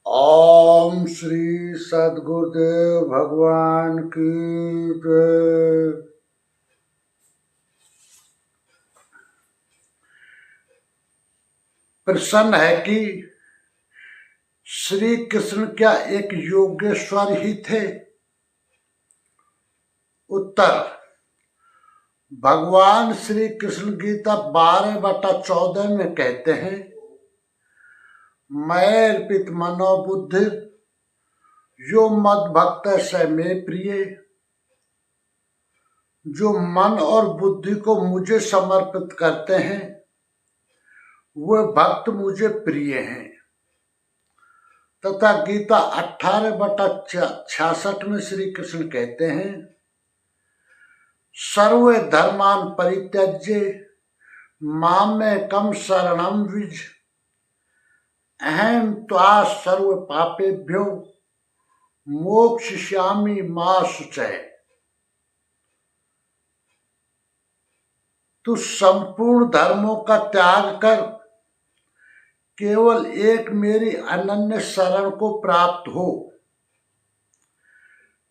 ओम श्री सद्गुरुदेव भगवान की जय। प्रश्न है कि श्री कृष्ण क्या एक योगेश्वर ही थे? उत्तर, भगवान श्री कृष्ण गीता 12/14 में कहते हैं, मैं अर्पित मनोबुद्धि यो मद भक्त स में प्रिय। जो मन और बुद्धि को मुझे समर्पित करते हैं वे भक्त मुझे प्रिय हैं। तथा गीता 18/66 में श्री कृष्ण कहते हैं, सर्वे धर्मान परित्यज्य मामेकं शरणं व्रज अहं त्वा सर्व पापेभ्यो मोक्षयिष्यामि मा शुचः। तू संपूर्ण धर्मों का त्याग कर केवल एक मेरी अनन्य शरण को प्राप्त हो,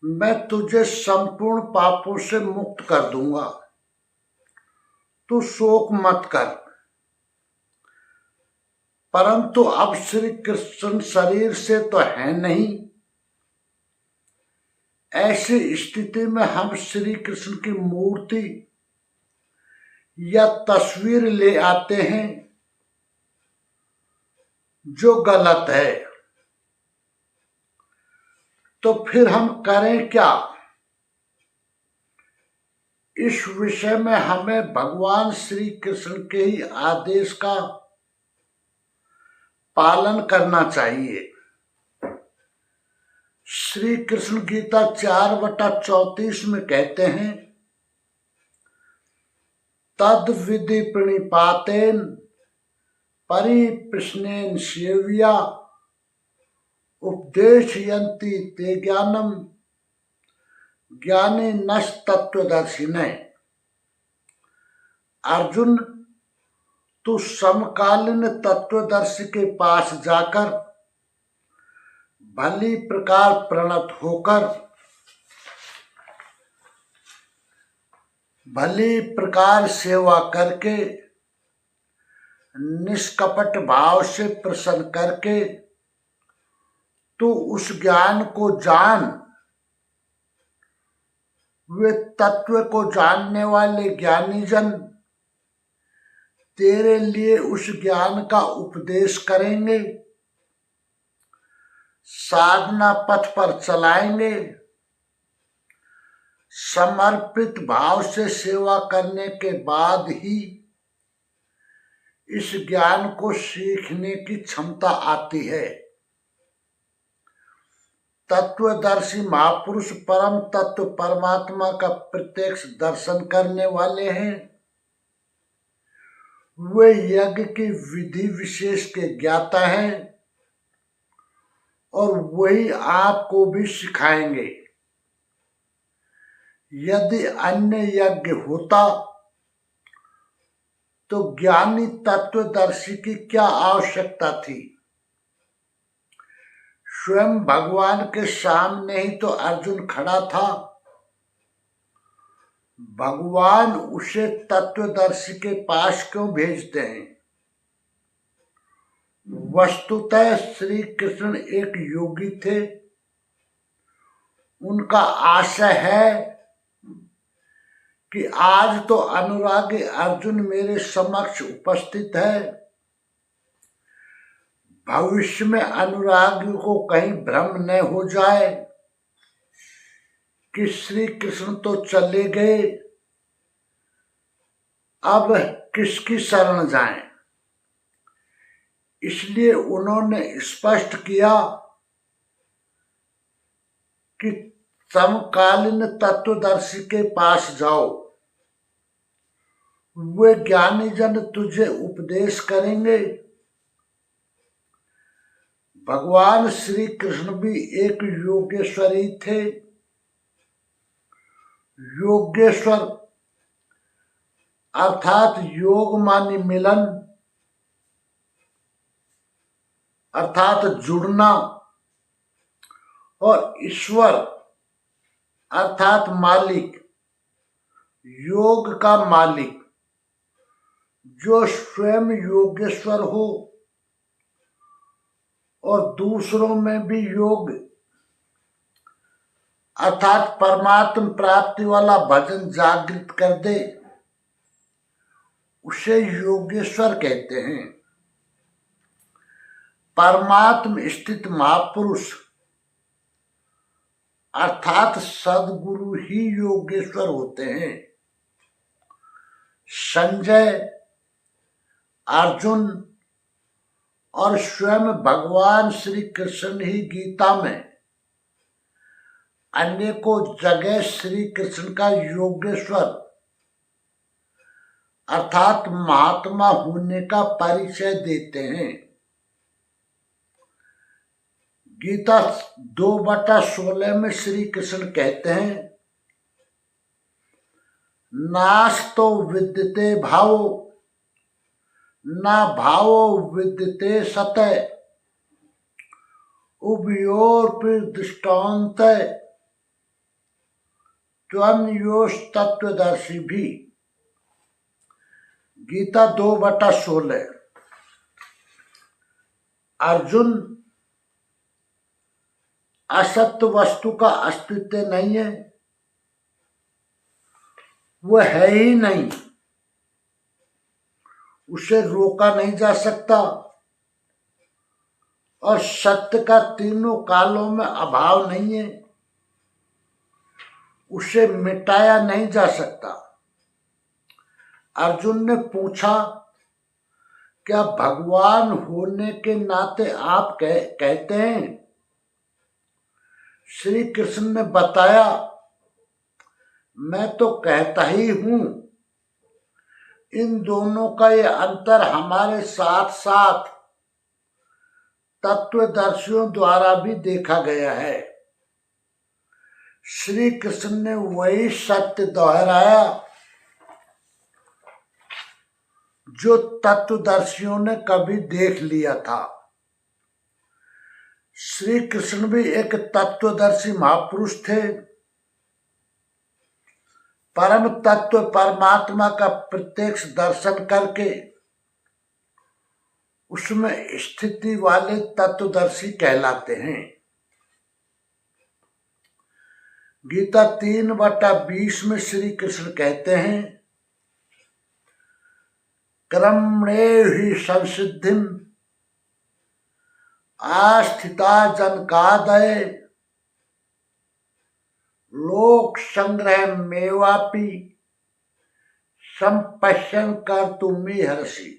मैं तुझे संपूर्ण पापों से मुक्त कर दूंगा। तू शोक मत कर। परंतु अब श्री कृष्ण शरीर से तो है नहीं। ऐसी स्थिति में हम श्री कृष्ण की मूर्ति या तस्वीर ले आते हैं, जो गलत है। तो फिर हम करें क्या? इस विषय में हमें भगवान श्री कृष्ण के ही आदेश का पालन करना चाहिए। श्री कृष्ण गीता 4/34 में कहते हैं, तद विधि प्रणिपातेन परिप्रश्नेन सेव्या उपदेशयन्ति ते ज्ञानम ज्ञानी नस्तत्वदर्शिने। अर्जुन, तू समकालीन तत्वदर्शी के पास जाकर भली प्रकार प्रणत होकर भली प्रकार सेवा करके निष्कपट भाव से प्रसन्न करके तू उस ज्ञान को जान। वे तत्व को जानने वाले ज्ञानी जन तेरे लिए उस ज्ञान का उपदेश करेंगे, साधना पथ पर चलाएंगे। समर्पित भाव से सेवा करने के बाद ही इस ज्ञान को सीखने की क्षमता आती है। तत्वदर्शी महापुरुष परम तत्व परमात्मा का प्रत्यक्ष दर्शन करने वाले हैं। वे यज्ञ की विधि विशेष के ज्ञाता हैं और वही आपको भी सिखाएंगे। यदि अन्य यज्ञ होता तो ज्ञानी तत्वदर्शी की क्या आवश्यकता थी? स्वयं भगवान के सामने ही तो अर्जुन खड़ा था। भगवान उसे तत्वदर्शी के पास क्यों भेजते हैं? वस्तुतः श्री कृष्ण एक योगी थे। उनका आशय है कि आज तो अनुरागी अर्जुन मेरे समक्ष उपस्थित है, भविष्य में अनुरागी को कहीं भ्रम न हो जाए कि श्री कृष्ण तो चले गए, अब किसकी शरण जाएं। इसलिए उन्होंने स्पष्ट किया कि समकालीन तत्वदर्शी के पास जाओ, वे ज्ञानी जन तुझे उपदेश करेंगे। भगवान श्री कृष्ण भी एक योगेश्वरी थे। योगेश्वर अर्थात योग मानी मिलन, अर्थात जुड़ना, और ईश्वर अर्थात मालिक, योग का मालिक जो स्वयं योगेश्वर हो और दूसरों में भी योग अर्थात परमात्म प्राप्ति वाला भजन जागृत कर दे, उसे योगेश्वर कहते हैं। परमात्म स्थित महापुरुष अर्थात सद्गुरु ही योगेश्वर होते हैं। संजय, अर्जुन और स्वयं भगवान श्री कृष्ण ही गीता में अनेकों जगह श्री कृष्ण का योगेश्वर अर्थात महात्मा होने का परिचय देते हैं। गीता 2/16 में श्री कृष्ण कहते हैं, नास्तो विद्यते भावो ना भावो विद्यते सतय उभयोर्पि दृष्टान्त त्वन्योष तत्वदर्शी भी। गीता 2/16। अर्जुन, असत्य वस्तु का अस्तित्व नहीं है, वह है ही नहीं, उसे रोका नहीं जा सकता और सत्य का तीनों कालों में अभाव नहीं है, उसे मिटाया नहीं जा सकता। अर्जुन ने पूछा, क्या भगवान होने के नाते आप कहते हैं? श्री कृष्ण ने बताया, मैं तो कहता ही हूं। इन दोनों का ये अंतर हमारे साथ साथ तत्वदर्शियों द्वारा भी देखा गया है। श्री कृष्ण ने वही सत्य दोहराया जो तत्वदर्शियों ने कभी देख लिया था। श्री कृष्ण भी एक तत्वदर्शी महापुरुष थे। परम तत्व परमात्मा का प्रत्यक्ष दर्शन करके उसमें स्थिति वाले तत्वदर्शी कहलाते हैं। गीता 3/20 में श्री कृष्ण कहते हैं, कर्मण्येव हि संसिद्धिं आस्थिता जनकादये लोक संग्रह मेवापि संपश्यन कर्तुमिहर्षि।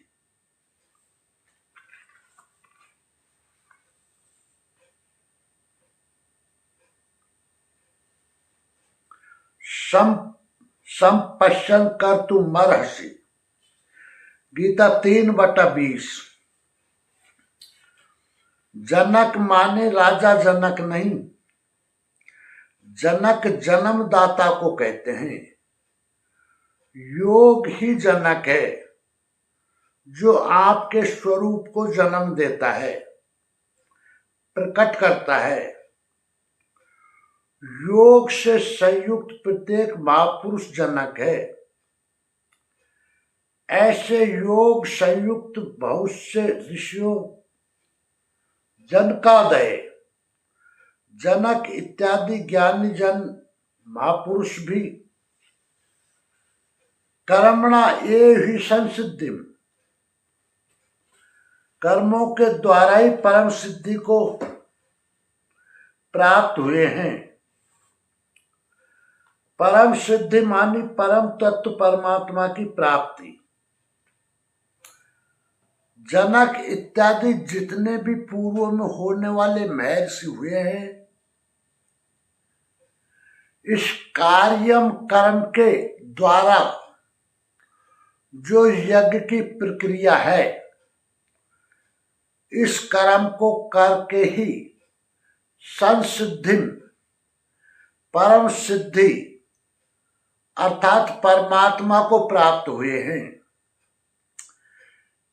संपश्यन कर्तुमर्हसि। गीता 3/20। जनक माने राजा जनक नहीं, जनक जन्मदाता को कहते हैं। योग ही जनक है जो आपके स्वरूप को जन्म देता है, प्रकट करता है। योग से संयुक्त प्रत्येक महापुरुष जनक है। ऐसे योग संयुक्त बहुत से ऋषियों, जनकादय, जनक इत्यादि ज्ञानी जन महापुरुष भी कर्मणा एव हि संसिद्धिम, कर्मों के द्वारा ही परम सिद्धि को प्राप्त हुए हैं। परम सिद्धि मानी परम तत्व परमात्मा की प्राप्ति। जनक इत्यादि जितने भी पूर्व में होने वाले महर्षि हुए हैं, इस कार्यम कर्म के द्वारा जो यज्ञ की प्रक्रिया है, इस कर्म को करके ही संसिद्धि परम सिद्धि अर्थात परमात्मा को प्राप्त हुए हैं।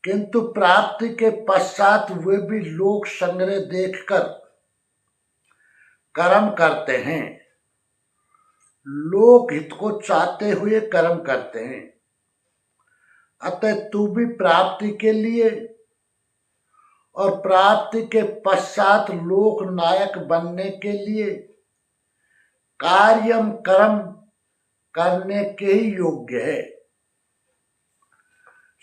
किंतु प्राप्ति के पश्चात वे भी लोक संग्रह देखकर कर्म करते हैं, लोक हित को चाहते हुए कर्म करते हैं। अतः तू भी प्राप्ति के लिए और प्राप्ति के पश्चात लोक नायक बनने के लिए कार्यम कर्म करने के ही योग्य है।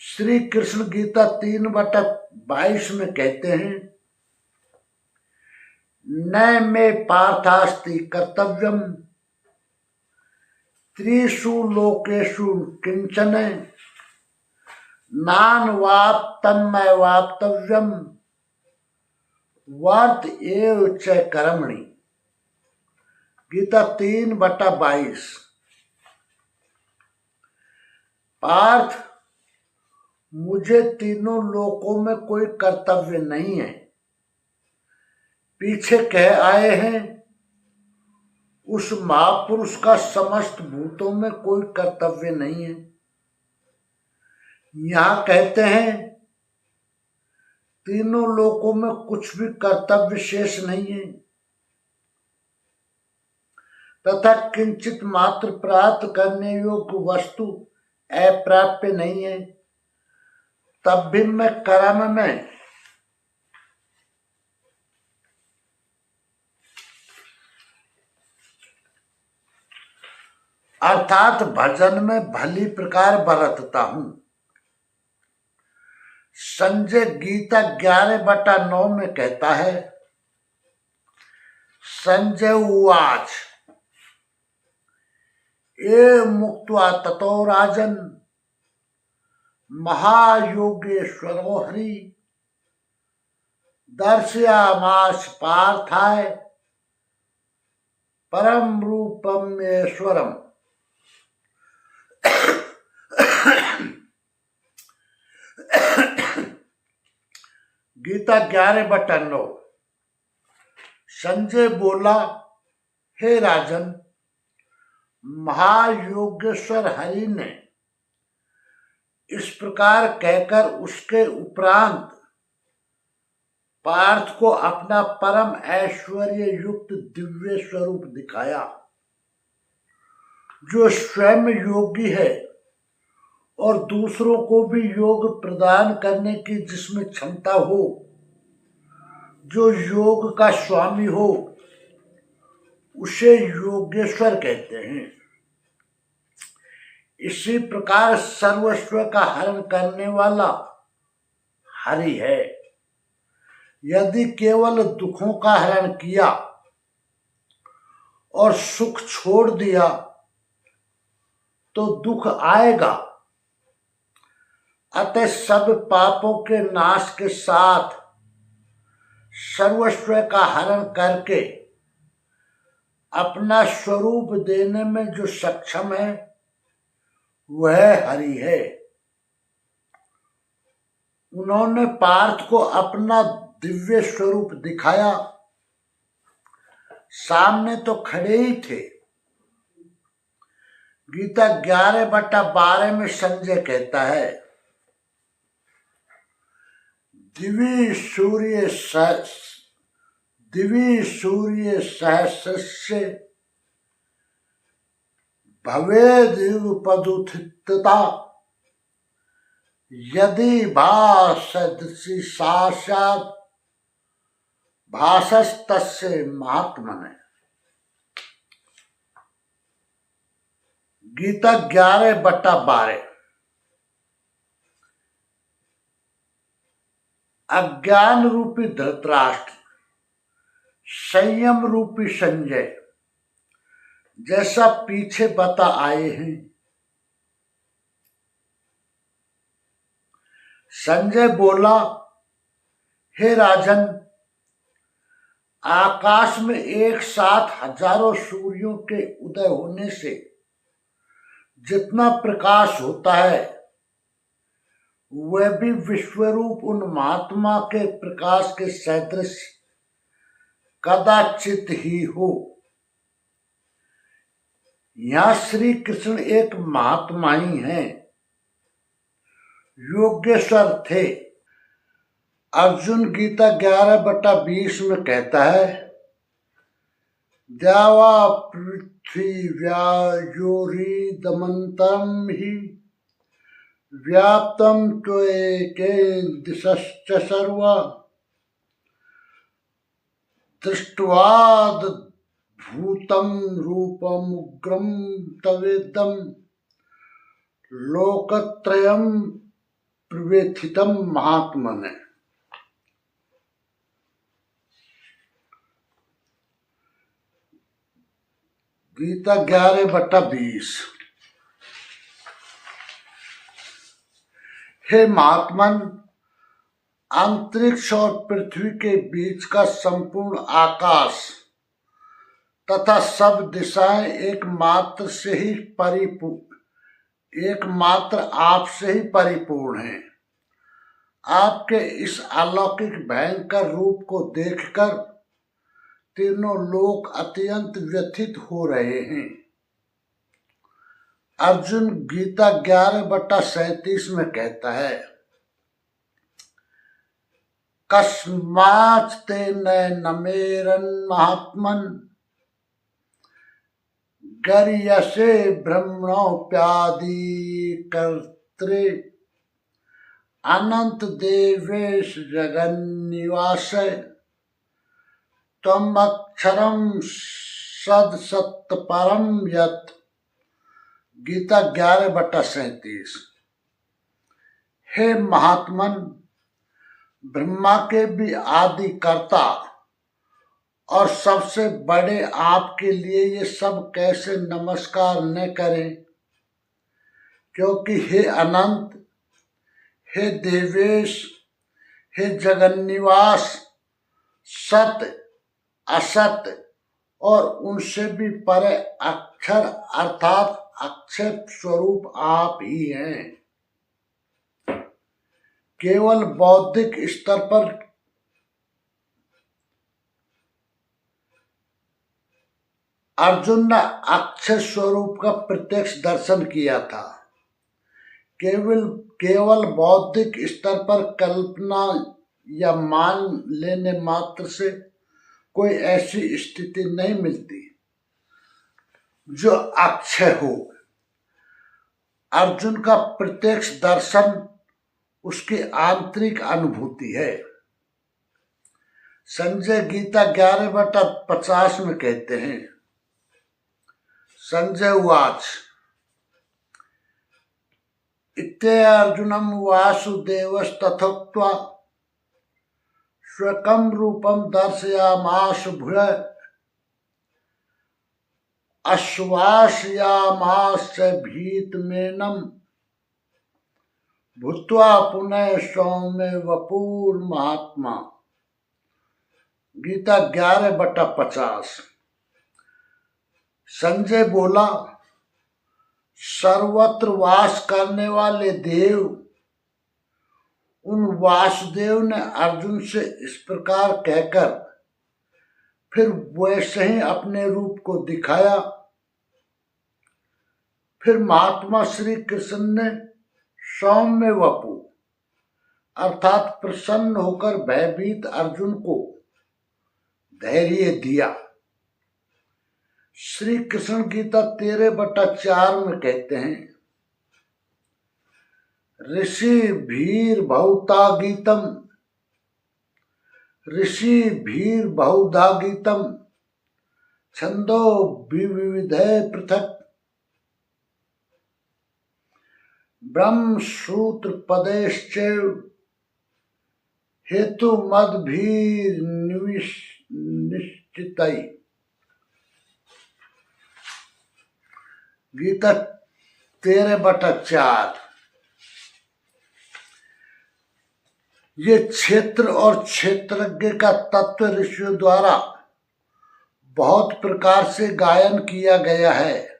श्री कृष्ण गीता 3:22 में कहते हैं, न मे पार्थास्ति कर्तव्यम त्रिषु लोकेषु किंचन नान्वाप्तमवाप्तव्यम वर्त एव च कर्मणि। गीता 3:22। पार्थ, मुझे तीनों लोकों में कोई कर्तव्य नहीं है। पीछे कह आए हैं, उस महापुरुष का समस्त भूतों में कोई कर्तव्य नहीं है। यहां कहते हैं तीनों लोकों में कुछ भी कर्तव्य शेष नहीं है तथा किंचित मात्र प्राप्त करने योग्य वस्तु अप्राप्य नहीं है। तब भी मैं कर्म में अर्थात भजन में भली प्रकार बरतता हूं। संजय गीता 11:9 में कहता है, संजय उवाच ए मुक्त्वा ततो राजन महायोगेश्वरो हरि दर्शयामास पार्थाय परम रूपम ईश्वरम। गीता 11:9। संजय बोला, हे राजन, महायोगेश्वर हरि ने इस प्रकार कहकर उसके उपरांत पार्थ को अपना परम ऐश्वर्य युक्त दिव्य स्वरूप दिखाया, जो स्वयं योगी है और दूसरों को भी योग प्रदान करने की जिसमें क्षमता हो, जो योग का स्वामी हो, उसे योगेश्वर कहते हैं। इसी प्रकार सर्वस्व का हरण करने वाला हरि है। यदि केवल दुखों का हरण किया और सुख छोड़ दिया तो दुख आएगा। अतः सब पापों के नाश के साथ सर्वस्व का हरण करके अपना स्वरूप देने में जो सक्षम है वह हरि है। उन्होंने पार्थ को अपना दिव्य स्वरूप दिखाया, सामने तो खड़े ही थे। गीता 11:12 में संजय कहता है, दिवी सूर्य सहस्रस्य भवेद्युपदुत्थिता यदि भासदृशि साक्षात् भासस्तस्य महात्मने। गीता 11:12। अज्ञान रूपी धृतराष्ट्र, संयम रूपी संजय, जैसा पीछे बता आए हैं। संजय बोला, हे राजन, आकाश में एक साथ हजारों सूर्यों के उदय होने से जितना प्रकाश होता है वह भी विश्वरूप उन महात्मा के प्रकाश के सदृश कदाचित ही हो। यहां श्री कृष्ण एक महात्मा ही हैं, योगेश्वर थे। अर्जुन गीता 11:20 में कहता है, द्यावा पृथिव्यायोरिदमन्तरं हि व्याप्तं त्वयैके दिशश्च सर्व दृष्ट्वाद्भुतं रूपमुग्रं तवेदं लोकत्रयं प्रव्यथितं महात्मने। गीता 11/20। हे महात्मन, अंतरिक्ष और पृथ्वी के बीच का संपूर्ण आकाश तथा सब दिशाएं एकमात्र आप से ही परिपूर्ण हैं। आपके इस अलौकिक भयंकर रूप को देखकर तीनों लोक अत्यंत व्यथित हो रहे हैं। अर्जुन गीता 11/37 में कहता है, कस्माच्तेन नमेरन् महात्मन् गर्यसे ब्रह्मणोऽप्यादि कर्त्रे अनंत देवेश जगन्निवास त्वमक्षरं सदसत्य परम यत्। गीता 11/37। हे महात्मन, ब्रह्मा के भी आदि कर्ता और सबसे बड़े आपके लिए ये सब कैसे नमस्कार न करें, क्योंकि हे अनंत, हे देवेश, हे जगन्निवास, सत्य, असत्य और उनसे भी परे अक्षर अर्थात अक्षर स्वरूप आप ही हैं। केवल बौद्धिक स्तर पर अर्जुन ने अक्षर स्वरूप का प्रत्यक्ष दर्शन किया था। केवल बौद्धिक स्तर पर कल्पना या मान लेने मात्र से कोई ऐसी स्थिति नहीं मिलती जो अक्षय हो। अर्जुन का प्रत्यक्ष दर्शन उसकी आंतरिक अनुभूति है। संजय गीता 11/50 में कहते हैं, संजय उवाच इत्यर्जुनं वासुदेवस्तथोक्त्वा स्वकं रूपं दर्शयामास भूयः आश्वासयामास भीतमेनं भूत्वा पुनः सौम्य वपुर्महात्मा। गीता 11/50। संजय बोला, सर्वत्र वास करने वाले देव उन वासुदेव ने अर्जुन से इस प्रकार कहकर फिर वैसे ही अपने रूप को दिखाया। फिर महात्मा श्री कृष्ण ने सौम्य वपु अर्थात प्रसन्न होकर भयभीत अर्जुन को धैर्य दिया। श्री कृष्ण गीता 13/4 में कहते हैं, ऋषि भीर बहुधा गीतम छंदो विविधे पृथक ब्रह्म सूत्र पदेश्चैव हेतु मद भीर निश्चितै। गीता 13/4। ये क्षेत्र और क्षेत्रज्ञ का तत्व ऋषियों द्वारा बहुत प्रकार से गायन किया गया है।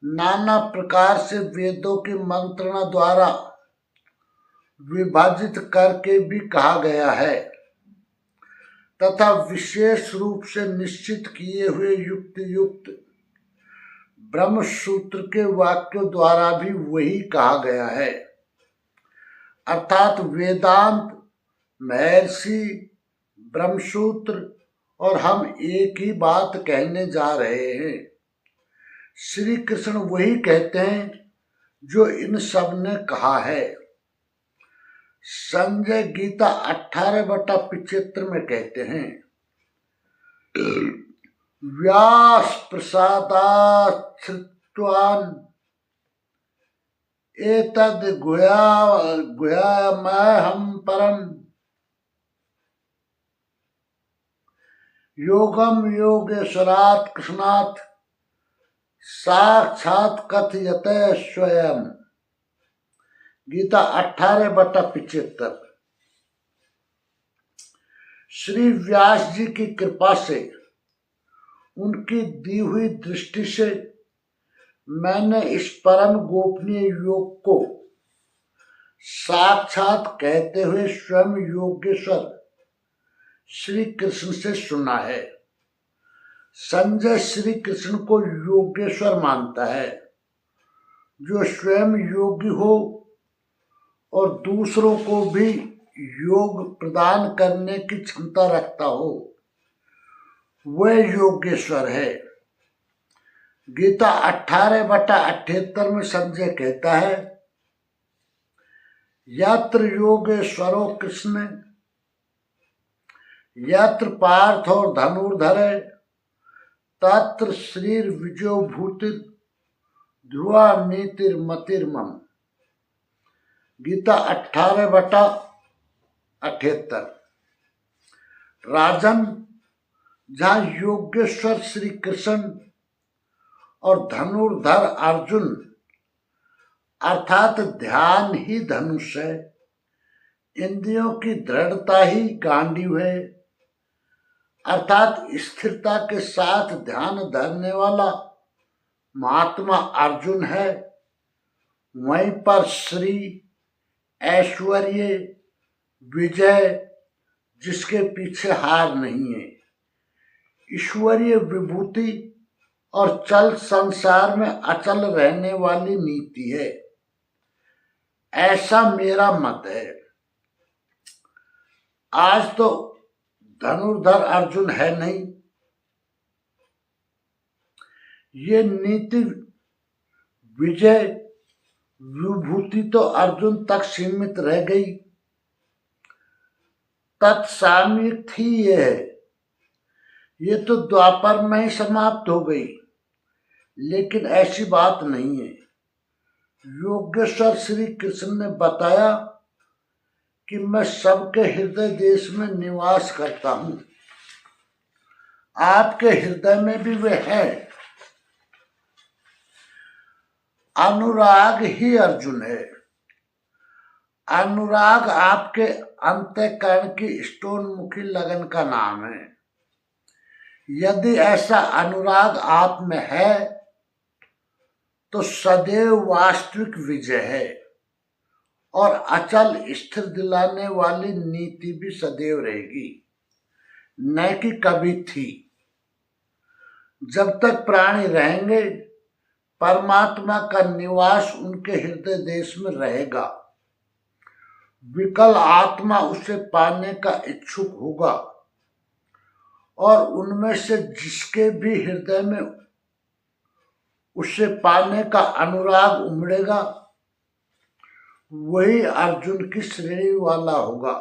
नाना प्रकार से वेदों की मंत्रणा द्वारा विभाजित करके भी कहा गया है तथा विशेष रूप से निश्चित किए हुए युक्त ब्रह्म सूत्र के वाक्यों द्वारा भी वही कहा गया है। अर्थात वेदांत, महर्षि, ब्रह्मसूत्र और हम एक ही बात कहने जा रहे हैं। श्री कृष्ण वही कहते हैं जो इन सब ने कहा है। संजय गीता 18/75 में कहते हैं, व्यास प्रसादाच्छ्रित्वान् एतद् गुह्यमहं परम् योगम योगेश्वरात् कृष्णात् साक्षात् कथयते स्वयं। गीता 18/75। श्री व्यास जी की कृपा से, उनकी दी हुई दृष्टि से मैंने इस परम गोपनीय योग को साक्षात कहते हुए स्वयं योगेश्वर श्री कृष्ण से सुना है। संजय श्री कृष्ण को योगेश्वर मानता है, जो स्वयं योगी हो और दूसरों को भी योग प्रदान करने की क्षमता रखता हो, वह योगेश्वर है। गीता 18/78 में संजय कहता है, यत्र योगेश्वरो कृष्ण यत्र पार्थ और धनुर्धरे तत्र श्रीर विजयो भूति ध्रुवा नीतिर्मतिर्मम। गीता 18/78। राजन, जहाँ योगेश्वर श्री कृष्ण और धनुर्धर अर्जुन अर्थात ध्यान ही धनुष है, इंद्रियों की दृढ़ता ही गांडीव है, अर्थात स्थिरता के साथ ध्यान धरने वाला महात्मा अर्जुन है, वहीं पर श्री, ऐश्वर्य, विजय जिसके पीछे हार नहीं है, ईश्वरीय विभूति और चल संसार में अचल रहने वाली नीति है, ऐसा मेरा मत है। आज तो धनुर्धर अर्जुन है नहीं, ये नीति, विजय, विभूति तो अर्जुन तक सीमित रह गई। तत्सामयिक थी ये तो द्वापर में ही समाप्त हो गई, लेकिन ऐसी बात नहीं है। योगेश्वर श्री कृष्ण ने बताया कि मैं सबके हृदय देश में निवास करता हूं, आपके हृदय में भी वे है। अनुराग ही अर्जुन है। अनुराग आपके अंतःकरण की स्टोनमुखी लगन का नाम है। यदि ऐसा अनुराग आप में है तो सदैव वास्तविक विजय है और अचल स्थिर दिलाने वाली नीति भी सदैव रहेगी, न कि कभी थी। जब तक प्राणी रहेंगे, परमात्मा का निवास उनके हृदय देश में रहेगा। विकल आत्मा उसे पाने का इच्छुक होगा और उनमें से जिसके भी हृदय में उसे पाने का अनुराग उमड़ेगा, वही अर्जुन की श्रेणी वाला होगा,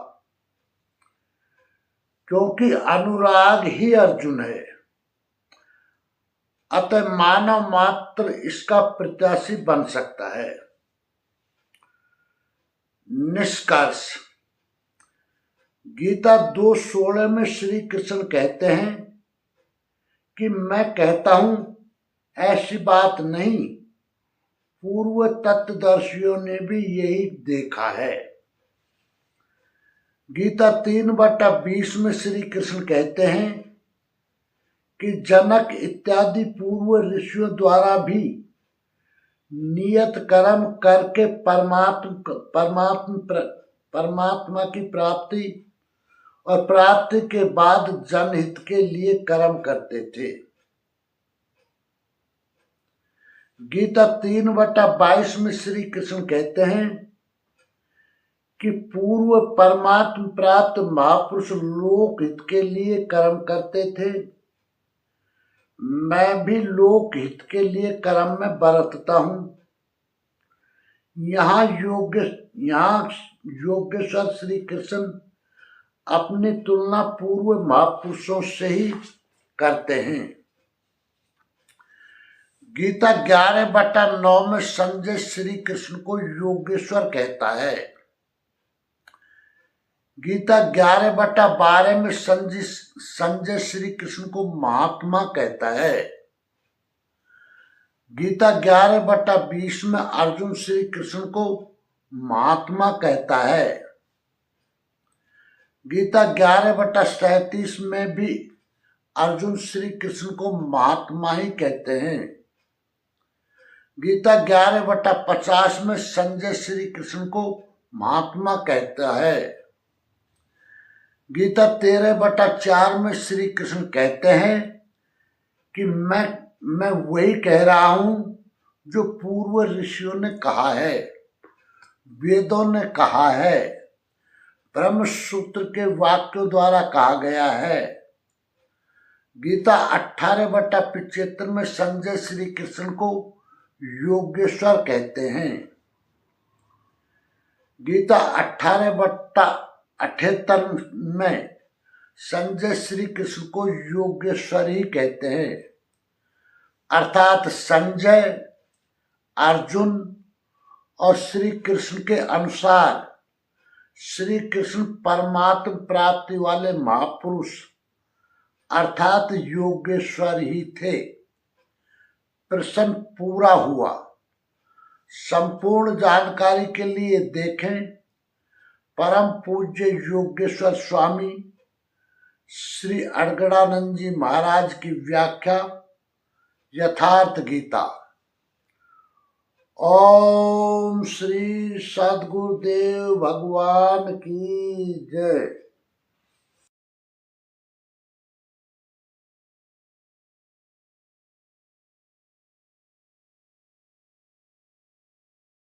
क्योंकि अनुराग ही अर्जुन है। अतः मानव मात्र इसका प्रत्याशी बन सकता है। निष्कर्ष, गीता 2:16 में श्री कृष्ण कहते हैं कि मैं कहता हूं ऐसी बात नहीं, पूर्व तत्वदर्शियों ने भी यही देखा है। गीता 3/20 में श्री कृष्ण कहते हैं कि जनक इत्यादि पूर्व ऋषियों द्वारा भी नियत कर्म करके परमात्मा की प्राप्ति और प्राप्ति के बाद जनहित के लिए कर्म करते थे। गीता 3/22 में श्री कृष्ण कहते हैं कि पूर्व परमात्म प्राप्त महापुरुष लोक हित के लिए कर्म करते थे, मैं भी लोक हित के लिए कर्म में बरतता हूं। यहाँ योगेश्वर श्री कृष्ण अपनी तुलना पूर्व महापुरुषों से ही करते हैं। गीता 11/9 में संजय श्री कृष्ण को योगेश्वर कहता है। गीता 11/12 में संजय श्री कृष्ण को महात्मा कहता है। गीता 11/20 में अर्जुन श्री कृष्ण को महात्मा कहता है। गीता 11/37 में भी अर्जुन श्री कृष्ण को महात्मा ही कहते हैं। गीता 11/50 में संजय श्री कृष्ण को महात्मा कहता है। गीता 13/4 में श्री कृष्ण कहते हैं कि मैं वही कह रहा हूं जो पूर्व ऋषियों ने कहा है, वेदों ने कहा है, ब्रह्म सूत्र के वाक्यों द्वारा कहा गया है। गीता 18/75 में संजय श्री कृष्ण को योगेश्वर कहते हैं। गीता 18/78 में संजय श्री कृष्ण को योगेश्वर ही कहते हैं। अर्थात संजय, अर्जुन और श्री कृष्ण के अनुसार श्री कृष्ण परमात्म प्राप्ति वाले महापुरुष अर्थात योगेश्वर ही थे। प्रश्न पूरा हुआ। संपूर्ण जानकारी के लिए देखें परम पूज्य योगेश्वर स्वामी श्री अड़गड़ानंद जी महाराज की व्याख्या यथार्थ गीता। ओम श्री सद्गुरुदेव भगवान की जय।